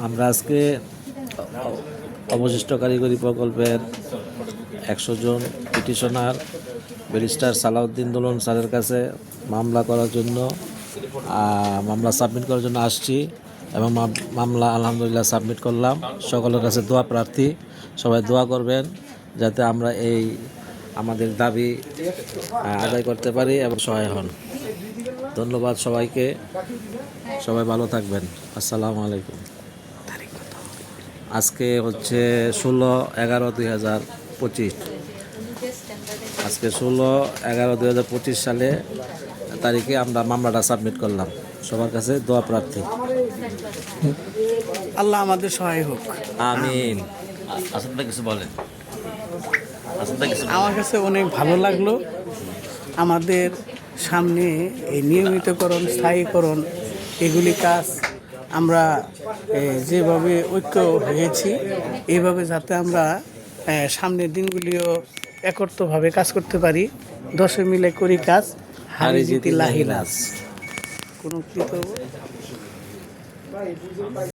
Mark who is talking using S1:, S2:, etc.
S1: আমরা আজকে অবশিষ্ট কারিগরি প্রকল্পের 100 জন পিটিশনার ব্যারিস্টার সালাউদ্দিন দোলন স্যারের কাছে মামলা করার জন্য মামলা সাবমিট করার জন্য আসছি এবং মামলা আলহামদুলিল্লাহ সাবমিট করলাম। সকলের কাছে দোয়া প্রার্থী, সবাই দোয়া করবেন যাতে আমরা এই আমাদের দাবি আদায় করতে পারি এবং সহায় হন। ধন্যবাদ সবাইকে, সবাই ভালো থাকবেন। আসসালামু আলাইকুম। আজকে হচ্ছে 16/11/2025। আজকে 16/11/2025 সালে তারিখে আমরা মামলাটা সাবমিট করলাম। সবার কাছে দোয়া প্রার্থী।
S2: আল্লাহ আমাদের সহায় হোক,
S1: আমিন। আসলে কিছু বলেন।
S2: আমার কাছে অনেক ভালো লাগলো। আমাদের সামনে এই নিয়মিতকরণ, স্থায়ীকরণ এগুলি কাজ আমরা যেভাবে ঐক্য হয়েছি এইভাবে যাতে আমরা সামনের দিনগুলিও একত্রভাবে কাজ করতে পারি। দশে মিলে করি কাজ, হারি জিতি লাহি নাজ। কোনো কৃত